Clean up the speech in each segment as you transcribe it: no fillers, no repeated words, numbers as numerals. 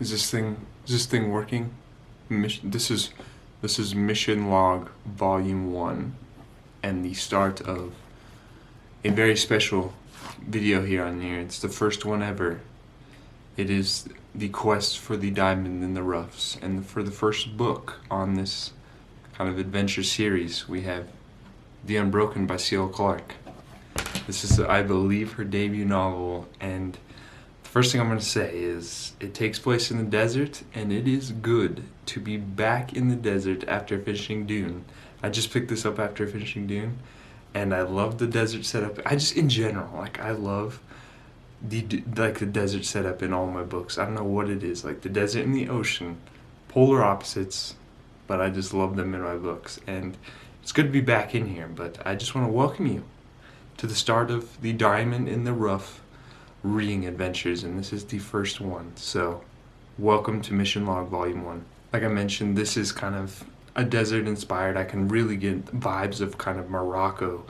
Is this thing working? This is Mission Log Volume 1 and the start of a very special video here on here. It's the first one ever. It is the quest for the diamond in the roughs, and for the first book on this kind of adventure series, we have The Unbroken by C.L. Clarke. This is, I believe, her debut novel, and the first thing I'm going to say is it takes place in the desert, and it is good to be back in the desert after finishing Dune. I just picked this up after finishing Dune, and I love the desert setup. I just, in general, I love the desert setup in all my books. I don't know what it is, like the desert and the ocean, polar opposites, but I just love them in my books, and it's good to be back in here. But I just want to welcome you to the start of the Diamond in the Rough reading adventures, and this is the first one. So welcome to Mission Log Volume 1. Like I mentioned, this is kind of a desert inspired. I can really get vibes of kind of Morocco.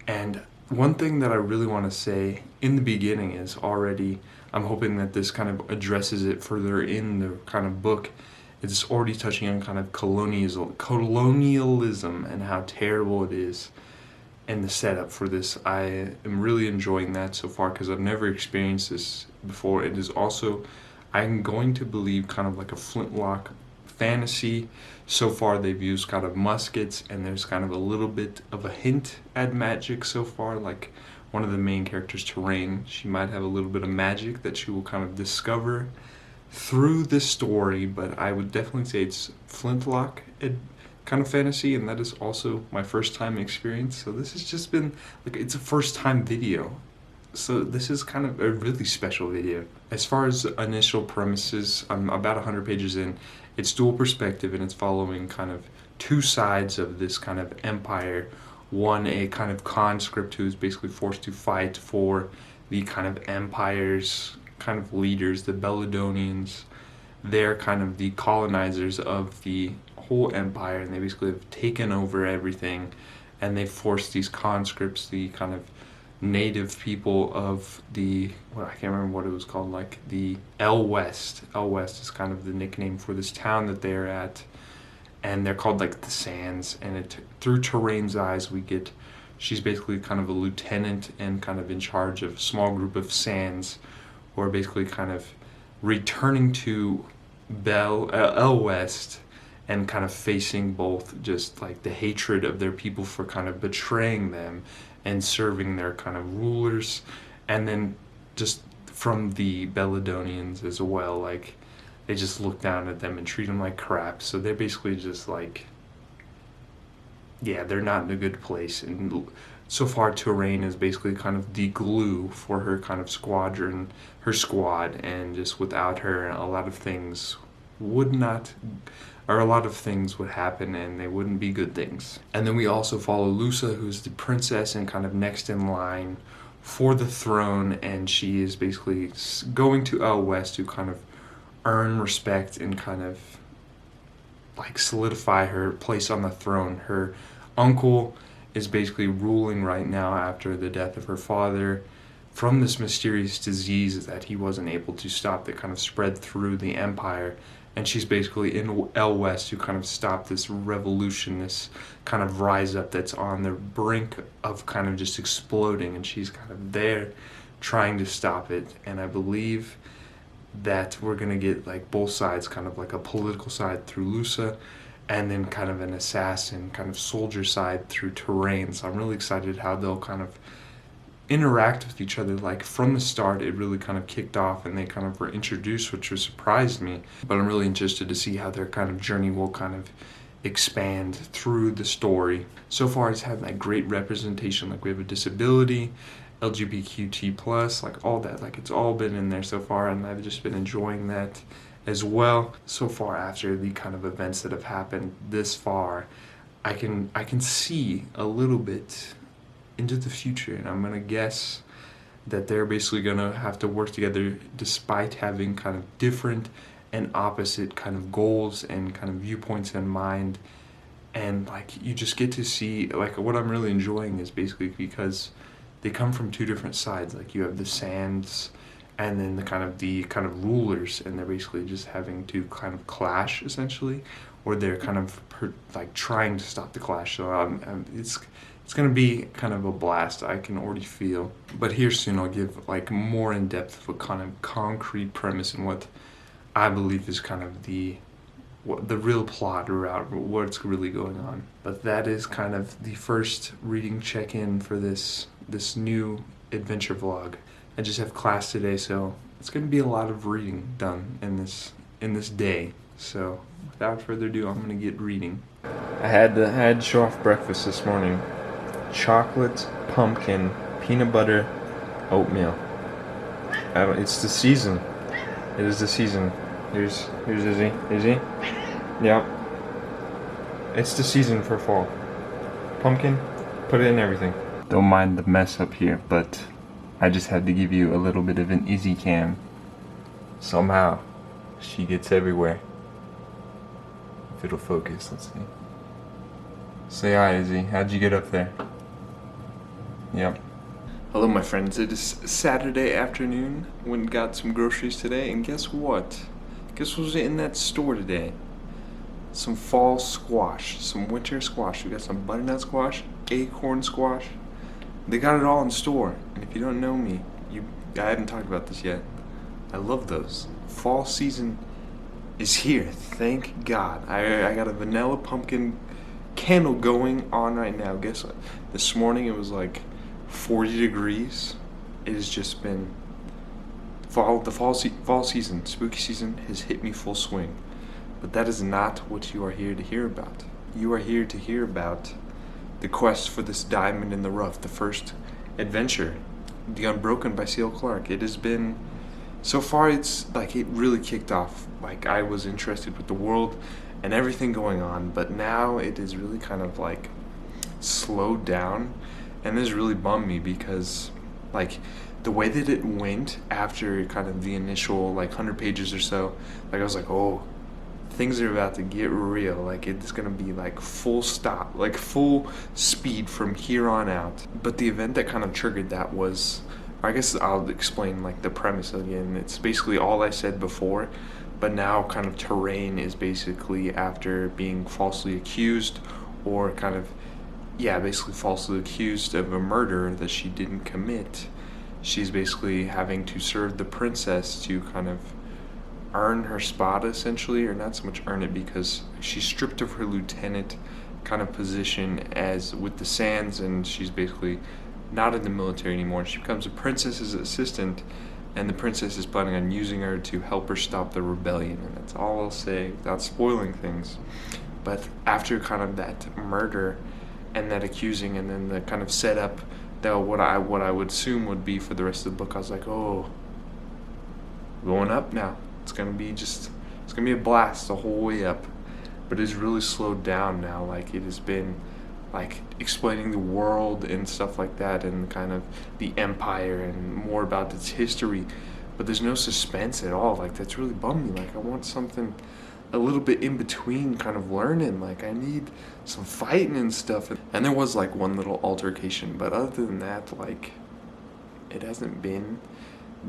And one thing that I really want to say in the beginning is already, I'm hoping that this kind of addresses it further in the kind of book. It's already touching on kind of colonialism and how terrible it is, and the setup for this. I am really enjoying that so far because I've never experienced this before. It is also, I'm going to believe, kind of like a flintlock fantasy. So far they've used kind of muskets, and there's kind of a little bit of a hint at magic so far. Like one of the main characters, Terrain, she might have a little bit of magic that she will kind of discover through this story, but I would definitely say it's flintlock kind of fantasy, and that is also my first time experience. So this has just been like, it's a first time video, so this is kind of a really special video. As far as the initial premises, I'm about 100 pages in. It's dual perspective, and it's following kind of two sides of this kind of empire. One, a kind of conscript who is basically forced to fight for the kind of empire's kind of leaders, the Belladonians. They're kind of the colonizers of the whole empire, and they basically have taken over everything, and they forced these conscripts, the kind of native people of the, well, I can't remember what it was called, like the El West. El West is kind of the nickname for this town that they're at, and they're called like the Sands. And it, through Terrain's eyes, we get, she's basically kind of a lieutenant and kind of in charge of a small group of Sands who are basically kind of returning to El West, and kind of facing both just like the hatred of their people for kind of betraying them and serving their kind of rulers, and then just from the Belladonians as well, like they just look down at them and treat them like crap. So they're basically just like, yeah, they're not in a good place. And so far Terrain is basically kind of the glue for her kind of squadron, her squad, and just without her a lot of things would not, or a lot of things would happen, and they wouldn't be good things. And then we also follow Lusa, who's the princess and kind of next in line for the throne, and she is basically going to El West to kind of earn respect and kind of like solidify her place on the throne. Her uncle is basically ruling right now after the death of her father from this mysterious disease that he wasn't able to stop, that kind of spread through the empire. And she's basically in El West to kind of stop this revolution, this kind of rise up that's on the brink of kind of just exploding, and she's kind of there trying to stop it. And I believe that we're gonna get like both sides, kind of like a political side through Lusa, and then kind of an assassin, kind of soldier side through Terrain. So I'm really excited how they'll kind of interact with each other. Like from the start it really kind of kicked off and they kind of were introduced, which surprised me, but I'm really interested to see how their kind of journey will kind of expand through the story. So far it's had like great representation, like we have a disability, LGBTQ plus, like all that, like it's all been in there so far, and I've just been enjoying that as well. So far, after the kind of events that have happened this far, I can see a little bit into the future, and I'm gonna guess that they're basically gonna have to work together despite having kind of different and opposite kind of goals and kind of viewpoints in mind. And like you just get to see, like what I'm really enjoying is basically because they come from two different sides. Like you have the Sands and then the rulers, and they're basically just having to kind of clash essentially, or they're kind of like trying to stop the clash. So it's gonna be kind of a blast. I can already feel. But here soon I'll give like more in depth of a kind of concrete premise and what I believe is kind of the real plot around what's really going on. But that is kind of the first reading check-in for this new adventure vlog. I just have class today, so it's going to be a lot of reading done in this day. So without further ado, I'm going to get reading. I had to show off breakfast this morning. Chocolate, pumpkin, peanut butter, oatmeal. It's the season. It is the season. Here's Izzy. Izzy? Yep. It's the season for fall. Pumpkin, put it in everything. Don't mind the mess up here, but I just had to give you a little bit of an Izzy cam. Somehow, she gets everywhere. If it'll focus, let's see. Say hi, Izzy. How'd you get up there? Yep. Hello, my friends. It is Saturday afternoon. Went and got some groceries today, and guess what? Guess what was in that store today? Some fall squash, some winter squash. We got some butternut squash, acorn squash. They got it all in store. And if you don't know me, I haven't talked about this yet. I love those. Fall season is here. Thank God. I got a vanilla pumpkin candle going on right now. Guess what? This morning it was like 40 degrees. It has just been fall season, spooky season has hit me full swing. But that is not what you are here to hear about. You are here to hear about the quest for this diamond in the rough, the first adventure, The Unbroken by C.L. Clarke. It has been, so far it's like it really kicked off. Like I was interested with the world and everything going on, but now it is really kind of like slowed down, and this really bummed me because like the way that it went after kind of the initial like 100 pages or so, like I was like, oh, things are about to get real. Like it's gonna be like full stop, like full speed from here on out. But the event that kind of triggered that was, I guess I'll explain like the premise again. It's basically all I said before, but now kind of Terrain is basically after being falsely accused, or kind of, yeah, basically falsely accused of a murder that she didn't commit. She's basically having to serve the princess to kind of earn her spot essentially, or not so much earn it, because she's stripped of her lieutenant kind of position as with the Sands, and she's basically not in the military anymore. She becomes a princess's assistant, and the princess is planning on using her to help her stop the rebellion, and that's all I'll say without spoiling things. But after kind of that murder and that accusing, and then the kind of setup that what I would assume would be for the rest of the book, I was like, oh, going up now. It's gonna be a blast the whole way up. But it's really slowed down now. Like it has been like explaining the world and stuff like that, and kind of the empire and more about its history. But there's no suspense at all. Like that's really bummed me. Like I want something a little bit in between kind of learning. Like I need some fighting and stuff. And there was like one little altercation, but other than that, like it hasn't been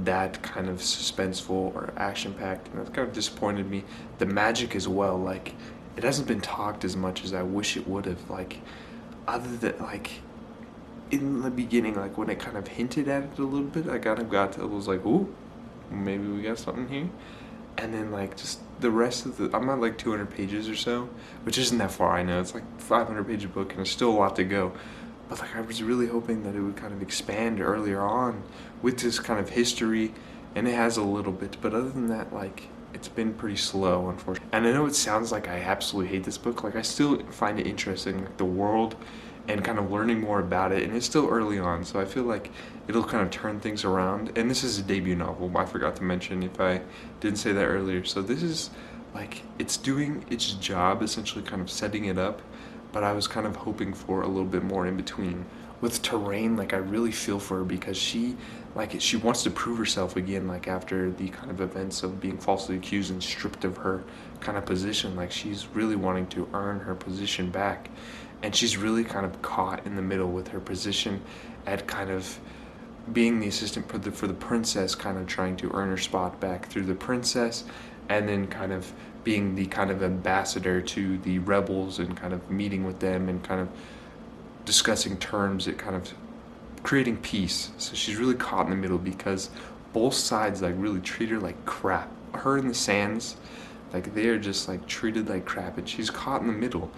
that kind of suspenseful or action-packed, and that kind of disappointed me. The magic as well, like it hasn't been talked as much as I wish it would have. Like other than like in the beginning, like when it kind of hinted at it a little bit, I kind of was like, ooh, maybe we got something here. And then like just the rest of I'm at like 200 pages or so, which isn't that far. I know it's like 500-page book and there's still a lot to go. But like I was really hoping that it would kind of expand earlier on with this kind of history, and it has a little bit. But other than that, like it's been pretty slow, unfortunately. And I know it sounds like I absolutely hate this book. Like I still find it interesting, like the world, and kind of learning more about it. And it's still early on, so I feel like it'll kind of turn things around. And this is a debut novel. I forgot to mention if I didn't say that earlier. So this is like it's doing its job, essentially, kind of setting it up. But I was kind of hoping for a little bit more in between. With Terrain, like I really feel for her because she wants to prove herself again, like after the kind of events of being falsely accused and stripped of her kind of position. Like she's really wanting to earn her position back, and she's really kind of caught in the middle with her position at kind of being the assistant for the princess, kind of trying to earn her spot back through the princess, and then kind of being the kind of ambassador to the rebels and kind of meeting with them and kind of discussing terms that kind of creating peace. So she's really caught in the middle because both sides like really treat her like crap. Her and the Sands, like they're just like treated like crap, and she's caught in the middle.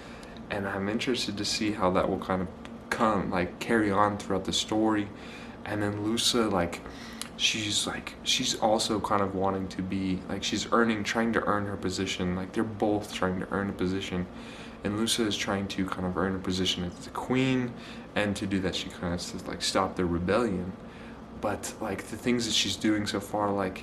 And I'm interested to see how that will kind of carry on throughout the story. And then Lusa, she's also kind of wanting to be like, trying to earn her position. Like they're both trying to earn a position, and Lusa is trying to kind of earn a position as the queen, and to do that she kind of has to like stop the rebellion. But like the things that she's doing so far, like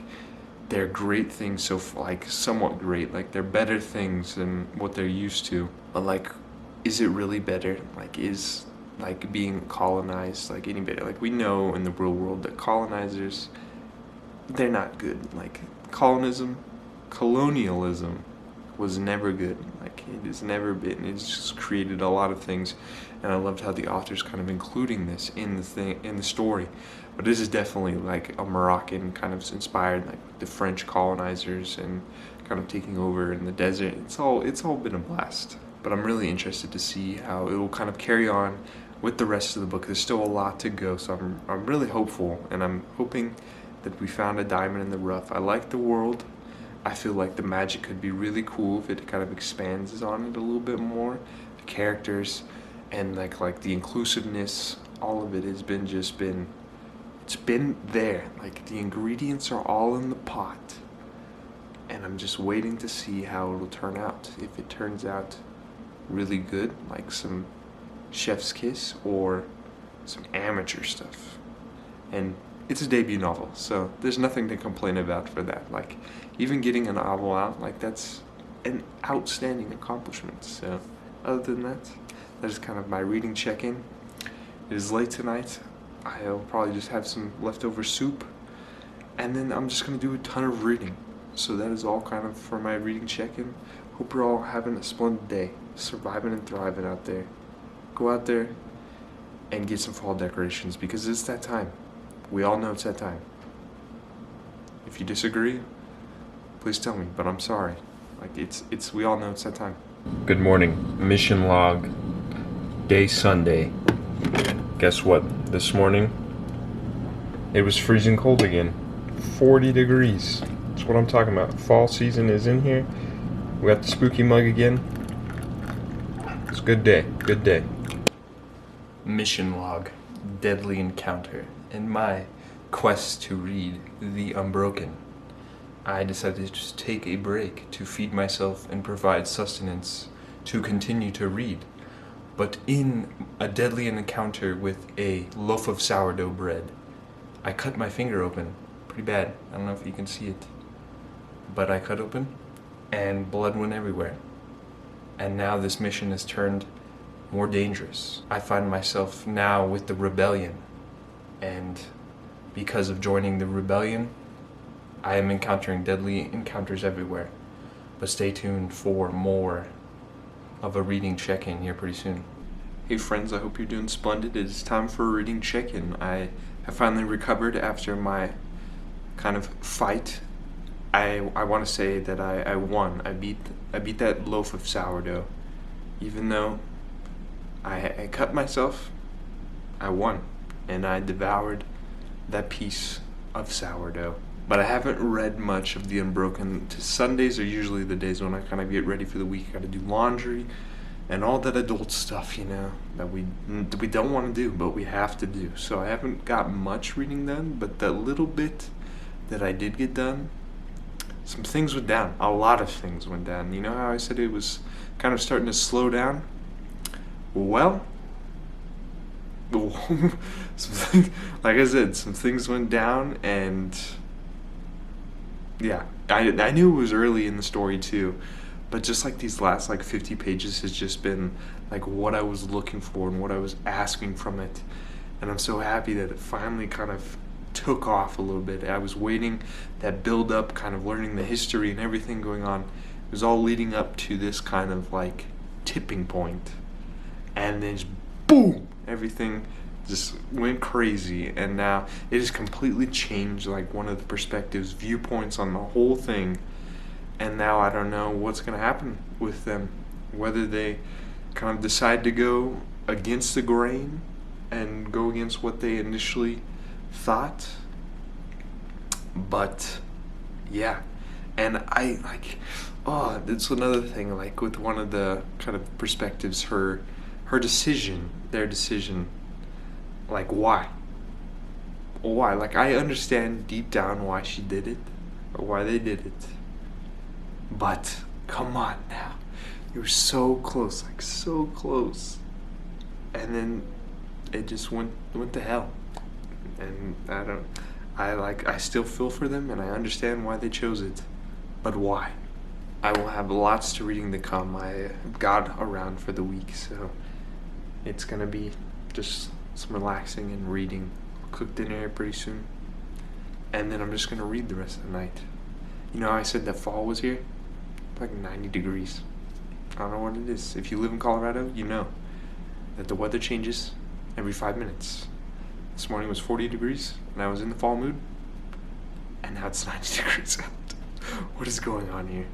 they're great things, so like somewhat great, like they're better things than what they're used to. But like, is it really better? Like, is like being colonized like any better? Like we know in the real world that colonizers, they're not good. Like colonialism was never good. Like it has never been. It's just created a lot of things, and I loved how the author's kind of including this in the story. But this is definitely like a Moroccan kind of inspired, like the French colonizers and kind of taking over in the desert. It's all been a blast. But I'm really interested to see how it will kind of carry on with the rest of the book. There's still a lot to go, so I'm really hopeful, and I'm hoping that we found a diamond in the rough. I like the world. I feel like the magic could be really cool if it kind of expands on it a little bit more. The characters and like the inclusiveness, all of it has been it's been there. Like the ingredients are all in the pot, and I'm just waiting to see how it'll turn out. If it turns out really good, like some chef's kiss, or some amateur stuff. And it's a debut novel, so there's nothing to complain about for that. Like even getting a novel out, like that's an outstanding accomplishment. So other than that, that is kind of my reading check-in. It is late tonight. I'll probably just have some leftover soup, and then I'm just gonna do a ton of reading. So that is all kind of for my reading check-in. Hope you're all having a splendid day, surviving and thriving out there. Go out there and get some fall decorations, because it's that time. We all know it's that time. If you disagree, please tell me, but I'm sorry. Like we all know it's that time. Good morning. Mission log. Day Sunday. Guess what? This morning, it was freezing cold again. 40 degrees. That's what I'm talking about. Fall season is in here. We got the spooky mug again. It's a good day. Good day. Mission log. Deadly encounter. In my quest to read The Unbroken, I decided to just take a break to feed myself and provide sustenance to continue to read. But in a deadly encounter with a loaf of sourdough bread, I cut my finger open. Pretty bad. I don't know if you can see it. But I cut open, and blood went everywhere. And now this mission has turned more dangerous. I find myself now with the rebellion. And because of joining the rebellion, I am encountering deadly encounters everywhere. But stay tuned for more of a reading check-in here pretty soon. Hey friends, I hope you're doing splendid. It is time for a reading check-in. I have finally recovered after my kind of fight. I want to say that I won. I beat that loaf of sourdough. Even though I cut myself, I won. And I devoured that piece of sourdough. But I haven't read much of The Unbroken. Sundays are usually the days when I kind of get ready for the week. I gotta do laundry and all that adult stuff, you know, that we don't want to do, but we have to do. So I haven't got much reading done, but the little bit that I did get done, some things went down. A lot of things went down. You know how I said it was kind of starting to slow down? Well, like I said, some things went down, and yeah, I knew it was early in the story too, but just like these last like 50 pages has just been like what I was looking for and what I was asking from it, and I'm so happy that it finally kind of took off a little bit. I was waiting, that build up, kind of learning the history and everything going on. It was all leading up to this kind of like tipping point, and then just boom, everything just went crazy, and now it has completely changed like one of the perspectives, viewpoints on the whole thing. And now I don't know what's going to happen with them, whether they kind of decide to go against the grain and go against what they initially thought. But yeah, and I like, oh, that's another thing, like with one of the kind of perspectives, her decision, their decision, like why, like I understand deep down why she did it or why they did it, but come on now, you were so close, like so close, and then it just went to hell. And I still feel for them, and I understand why they chose it, but why? I will have lots to reading to come. I got around for the week, so it's gonna be just some relaxing and reading. I'll cook dinner here pretty soon, and then I'm just gonna read the rest of the night. You know, I said that fall was here, like 90 degrees. I don't know what it is. If you live in Colorado, you know that the weather changes every 5 minutes. This morning was 40 degrees, and I was in the fall mood, and now it's 90 degrees out. What is going on here?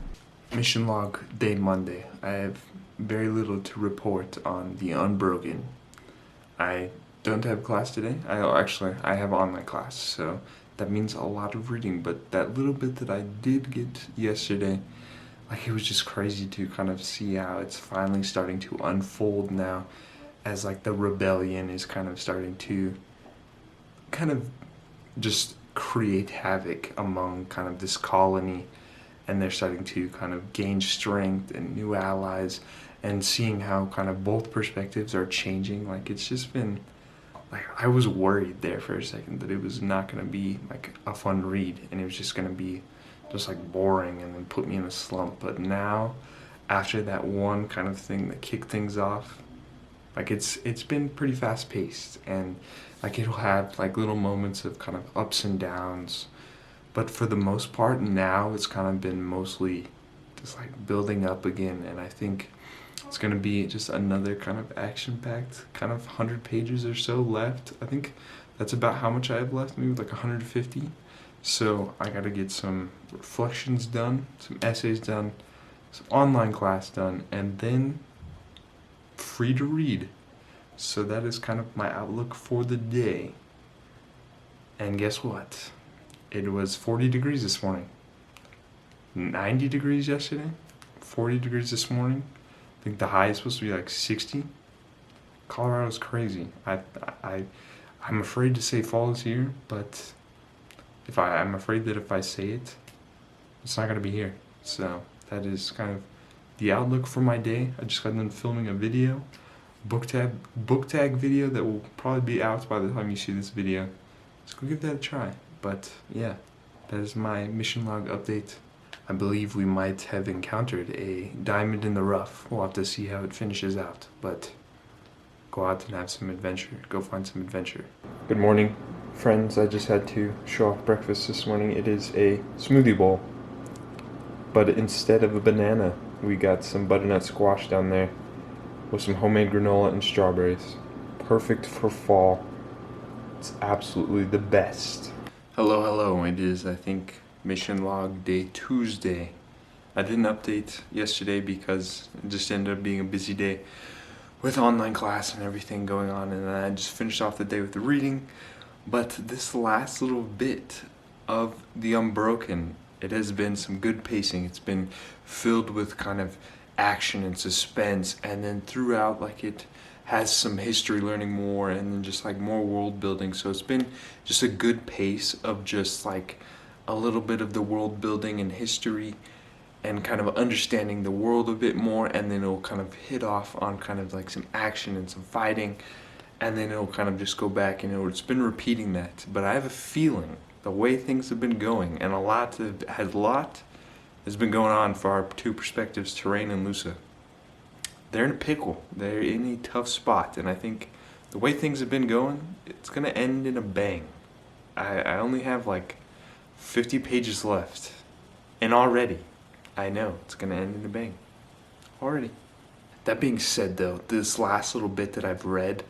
Mission log day Monday. I have very little to report on the Unbroken. I don't have class today. I have online class, so that means a lot of reading, but that little bit that I did get yesterday, like it was just crazy to kind of see how it's finally starting to unfold now, as like the rebellion is kind of starting to kind of just create havoc among kind of this colony, and they're starting to kind of gain strength and new allies, and seeing how kind of both perspectives are changing. Like it's just been, like I was worried there for a second that it was not going to be like a fun read, and it was just going to be just like boring and then put me in a slump. But now, after that one kind of thing that kicked things off, like it's been pretty fast paced, and like it'll have like little moments of kind of ups and downs, but for the most part now it's kind of been mostly just like building up again. And I think it's going to be just another kind of action-packed kind of 100 pages or so left. I think that's about how much I have left, maybe like 150. So I got to get some reflections done, some essays done, some online class done, and then free to read. So that is kind of my outlook for the day. And guess what? It was 40 degrees this morning. 90 degrees yesterday. 40 degrees this morning. I think the high is supposed to be like 60. Colorado's crazy. I'm afraid to say fall is here, but I'm afraid that if I say it, it's not gonna be here. So that is kind of the outlook for my day. I just got done filming a video, book tag video that will probably be out by the time you see this video. So go give that a try. But yeah, that is my mission log update. I believe we might have encountered a diamond in the rough. We'll have to see how it finishes out, but go out and have some adventure. Go find some adventure. Good morning, friends. I just had to show off breakfast this morning. It is a smoothie bowl, but instead of a banana, we got some butternut squash down there with some homemade granola and strawberries. Perfect for fall. It's absolutely the best. Hello. It is, I think, mission log day Tuesday. I didn't update yesterday because it just ended up being a busy day with online class and everything going on, and then I just finished off the day with the reading. But this last little bit of the Unbroken, it has been some good pacing. It's been filled with kind of action and suspense, and then throughout, like, it has some history learning more, and then just like more world building. So it's been just a good pace of just like a little bit of the world building and history and kind of understanding the world a bit more, and then it'll kind of hit off on kind of like some action and some fighting, and then it'll kind of just go back, and it's been repeating that. But I have a feeling the way things have been going, and a lot has been going on for our two perspectives, Terrain and Lusa. They're in a pickle. They're in a tough spot, and I think the way things have been going, it's gonna end in a bang. I only have like 50 pages left, and already I know it's gonna end in a bang. Already. That being said though, this last little bit that I've read,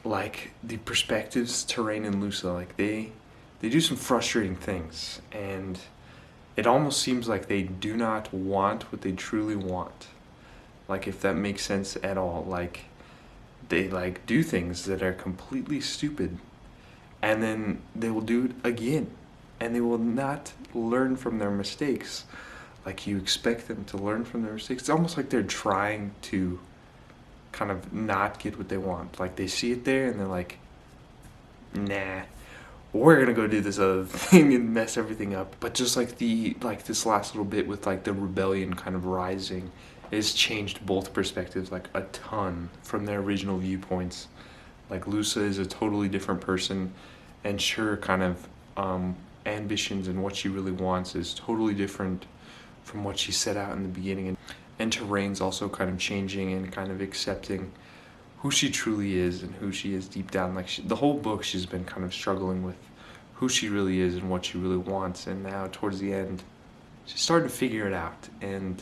like the perspectives, Terrain and Lusa, like they do some frustrating things, and it almost seems like they do not want what they truly want. Like, if that makes sense at all. Like, they like do things that are completely stupid, and then they will do it again, and they will not learn from their mistakes. Like, you expect them to learn from their mistakes. It's almost like they're trying to kind of not get what they want. Like, they see it there and they're like, nah, we're gonna go do this other thing and mess everything up. But just like this last little bit with like the rebellion kind of rising, it's changed both perspectives like a ton from their original viewpoints. Like, Lusa is a totally different person, and sure, kind of ambitions and what she really wants is totally different from what she set out in the beginning. And Terrain's also kind of changing and kind of accepting who she truly is and who she is deep down. Like, the whole book, she's been kind of struggling with who she really is and what she really wants. And now, towards the end, she's starting to figure it out. And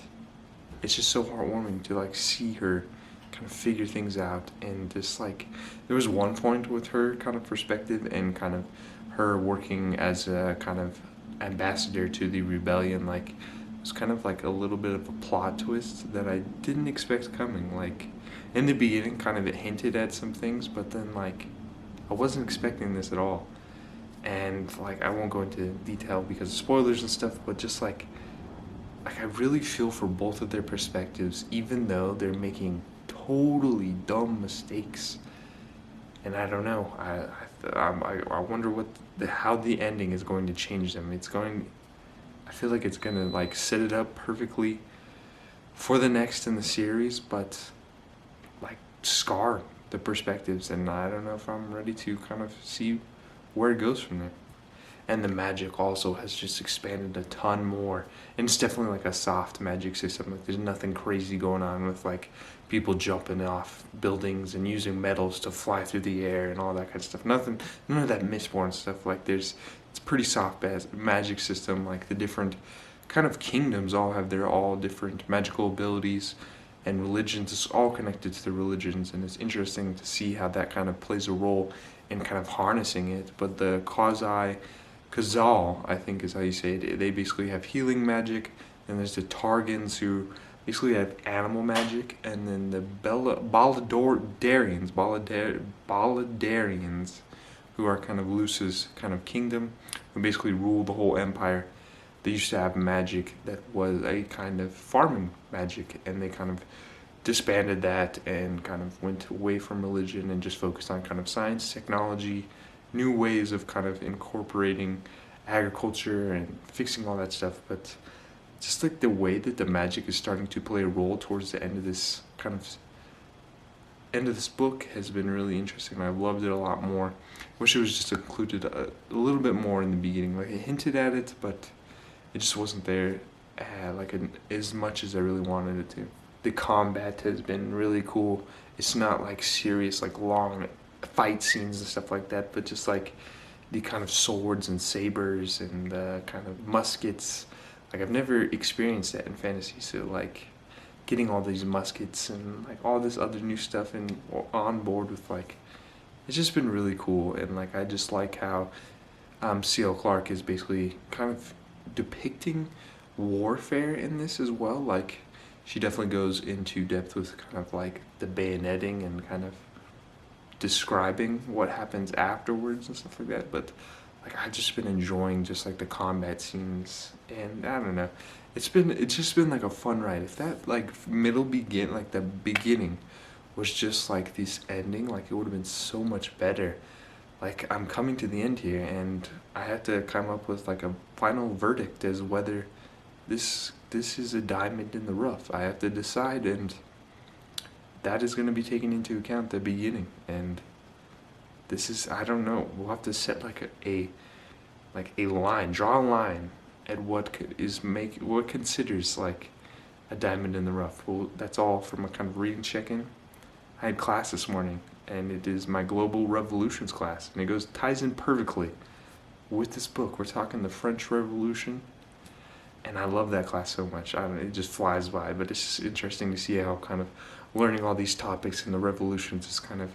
it's just so heartwarming to like see her kind of figure things out. And just like, there was one point with her kind of perspective and kind of her working as a kind of ambassador to the rebellion. Like, it was kind of like a little bit of a plot twist that I didn't expect coming. Like, in the beginning, kind of it hinted at some things, but then like I wasn't expecting this at all. And like, I won't go into detail because of spoilers and stuff, but just like I really feel for both of their perspectives, even though they're making totally dumb mistakes. And I don't know. I wonder how the ending is going to change them. I feel like it's gonna like set it up perfectly for the next in the series, but like scar the perspectives, and I don't know if I'm ready to kind of see where it goes from there. And the magic also has just expanded a ton more, and it's definitely like a soft magic system. Like, there's nothing crazy going on with like people jumping off buildings and using metals to fly through the air and all that kind of stuff. None of that Mistborn stuff. Like, it's pretty soft magic system. Like, the different kind of kingdoms all have their all different magical abilities, and religions is all connected to the religions, and it's interesting to see how that kind of plays a role in kind of harnessing it. But the Khazal, I think is how you say it, they basically have healing magic, and there's the Targans who basically have animal magic, and then the Baladarians, who are kind of Luce's kind of kingdom, who basically rule the whole empire. They used to have magic that was a kind of farming magic, and they kind of disbanded that and kind of went away from religion and just focused on kind of science, technology, new ways of kind of incorporating agriculture and fixing all that stuff. But just like the way that the magic is starting to play a role towards the end of this book has been really interesting. I've loved it a lot more. Wish it was just included a little bit more in the beginning. Like, it hinted at it, but it just wasn't there as much as I really wanted it to. The combat has been really cool. It's not like serious, like long fight scenes and stuff like that, but just like the kind of swords and sabers and the kind of muskets. Like, I've never experienced that in fantasy, so like getting all these muskets and like all this other new stuff and on board with, like, it's just been really cool. And like, I just like how C.L. Clarke is basically kind of depicting warfare in this as well. Like, she definitely goes into depth with kind of like the bayoneting and kind of describing what happens afterwards and stuff like that. But like, I've just been enjoying just like the combat scenes, and I don't know, it's just been like a fun ride. If that like the beginning was just like this ending, like, it would have been so much better. Like, I'm coming to the end here, and I have to come up with like a final verdict as whether this is a diamond in the rough. I have to decide, and that is going to be taken into account at the beginning. And this is, I don't know, we'll have to set like a line, draw a line at what considers like a diamond in the rough. Well, that's all from a kind of reading check-in. I had class this morning, and it is my Global Revolutions class, and it ties in perfectly with this book. We're talking the French Revolution, and I love that class so much. It just flies by, but it's just interesting to see how kind of learning all these topics in the revolutions is kind of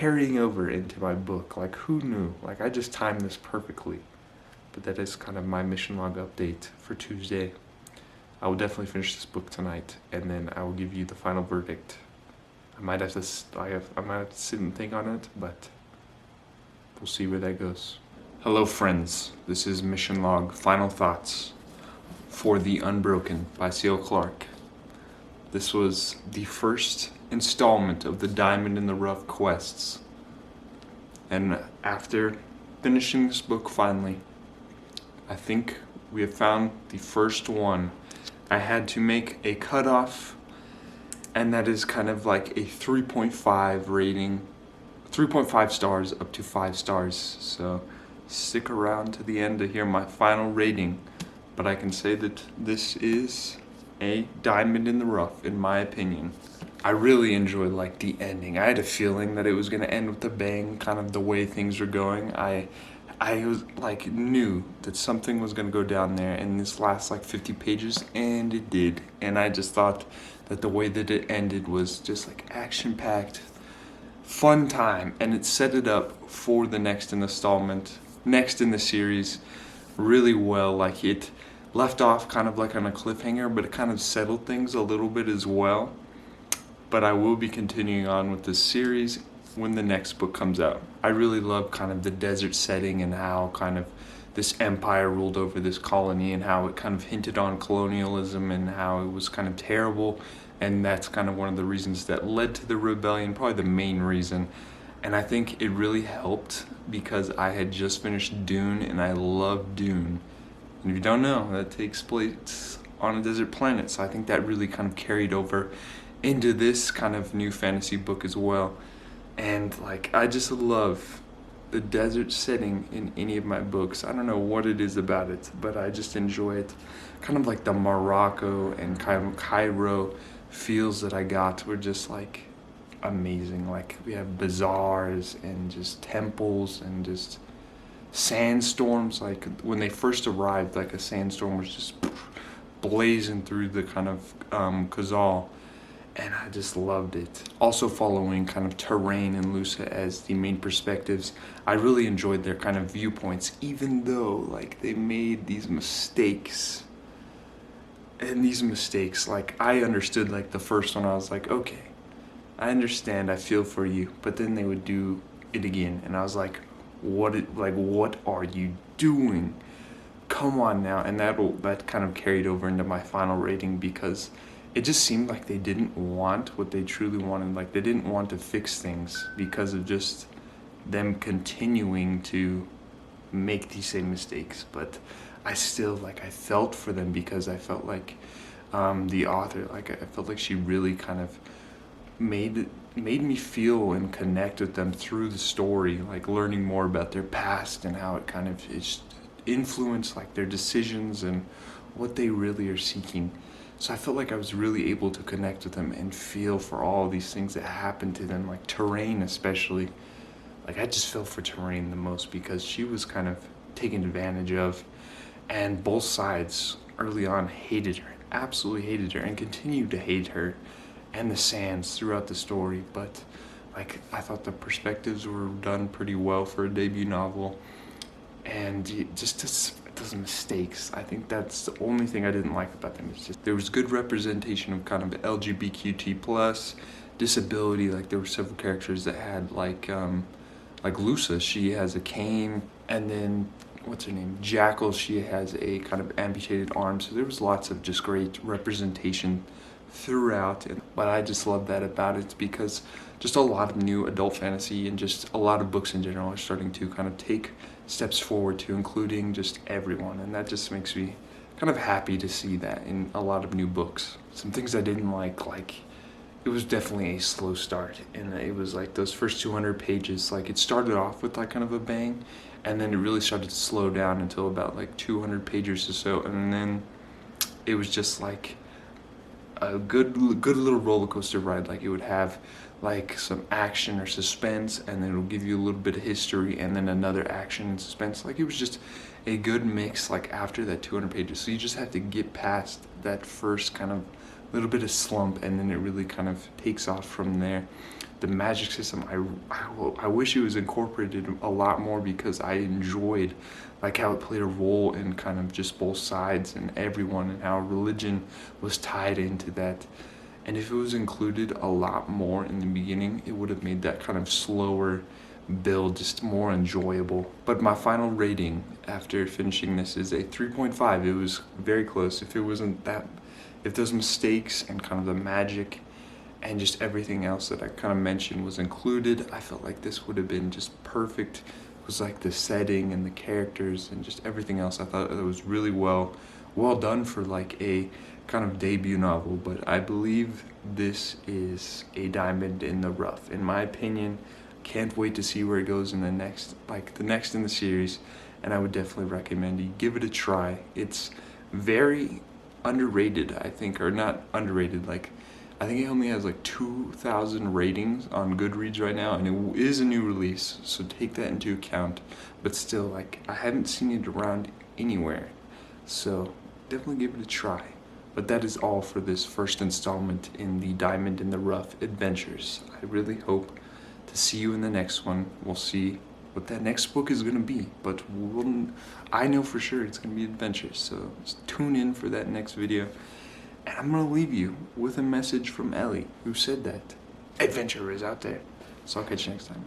carrying over into my book. Like, who knew? Like, I just timed this perfectly. But that is kind of my mission log update for Tuesday. I will definitely finish this book tonight, and then I will give you the final verdict. I might have to sit and think on it, but we'll see where that goes. Hello friends, this is Mission Log Final Thoughts for The Unbroken by C.L. Clarke. This was the first installment of the Diamond in the Rough quests. And after finishing this book finally, I think we have found the first one. I had to make a cutoff, and that is kind of like a 3.5 rating, 3.5 stars up to 5 stars. So stick around to the end to hear my final rating. But I can say that this is a diamond in the rough, in my opinion. I really enjoyed like the ending. I had a feeling that it was gonna end with a bang, kind of the way things were going. I was like knew that something was gonna go down there in this last like 50 pages, and it did. And I just thought that the way that it ended was just like action-packed, fun time, and it set it up for the next installment, next in the series, really well. Like, it left off kind of like on a cliffhanger, but it kind of settled things a little bit as well. But I will be continuing on with this series when the next book comes out. I really love kind of the desert setting and how kind of this empire ruled over this colony, and how it kind of hinted on colonialism and how it was kind of terrible. And that's kind of one of the reasons that led to the rebellion, probably the main reason. And I think it really helped because I had just finished Dune, and I love Dune. And if you don't know, that takes place on a desert planet. So I think that really kind of carried over into this kind of new fantasy book as well. And like, I just love the desert setting in any of my books. I don't know what it is about it, but I just enjoy it. Kind of like the Morocco and kind of Cairo feels that I got were just like amazing. Like, we have bazaars and just temples and just sandstorms. Like, when they first arrived, like a sandstorm was just blazing through the kind of Khazal. And I just loved it. Also following kind of Terrain and Lusa as the main perspectives, I really enjoyed their kind of viewpoints, even though like they made these mistakes. And these mistakes, like, I understood like the first one, I was like, okay, I understand, I feel for you. But then they would do it again, and I was like, what are you doing? Come on now. And that kind of carried over into my final rating, because it just seemed like they didn't want what they truly wanted. Like, they didn't want to fix things because of just them continuing to make these same mistakes. But I still, like, I felt for them, because I felt like the author, like, I felt like she really kind of made me feel and connect with them through the story, like learning more about their past and how it kind of is influenced like their decisions and what they really are seeking. So I felt like I was really able to connect with them and feel for all these things that happened to them, like Terrain especially. Like, I just felt for Terrain the most, because she was kind of taken advantage of, and both sides early on hated her, absolutely hated her, and continued to hate her and the Sands throughout the story. But like, I thought the perspectives were done pretty well for a debut novel, and just those mistakes, I think that's the only thing I didn't like about them. It's just there was good representation of kind of LGBTQ plus disability. Like, there were several characters that had like Lusa, she has a cane, and then what's her name, Jackal, she has a kind of amputated arm. So there was lots of just great representation throughout, but I just love that about it, because just a lot of new adult fantasy and just a lot of books in general are starting to kind of take steps forward to including just everyone, and that just makes me kind of happy to see that in a lot of new books. Some things I didn't like it was definitely a slow start, and it was like those first 200 pages, like it started off with like kind of a bang, and then it really started to slow down until about like 200 pages or so, and then it was just like a good little roller coaster ride. Like, it would have like some action or suspense, and then it'll give you a little bit of history, and then another action and suspense. Like, it was just a good mix, like after that 200 pages. So you just have to get past that first kind of little bit of slump, and then it really kind of takes off from there. The magic system, I wish it was incorporated a lot more, because I enjoyed like how it played a role in kind of just both sides and everyone, and how religion was tied into that. And if it was included a lot more in the beginning, it would have made that kind of slower build just more enjoyable. But my final rating after finishing this is a 3.5. It was very close. If it wasn't that, if those mistakes and kind of the magic and just everything else that I kind of mentioned was included, I felt like this would have been just perfect. It was like the setting and the characters and just everything else. I thought it was really well done for like a kind of debut novel. But I believe this is a diamond in the rough, in my opinion. Can't wait to see where it goes in the next in the series, and I would definitely recommend you give it a try. It's very underrated, I think, or not underrated, like I think it only has like 2,000 ratings on Goodreads right now, and it is a new release, so take that into account. But still, like, I haven't seen it around anywhere, so definitely give it a try. But that is all for this first installment in the Diamond in the Rough adventures. I really hope to see you in the next one. We'll see what that next book is going to be, but I know for sure it's going to be adventures, so just tune in for that next video. And I'm going to leave you with a message from Ellie, who said that adventure is out there. So I'll catch you next time.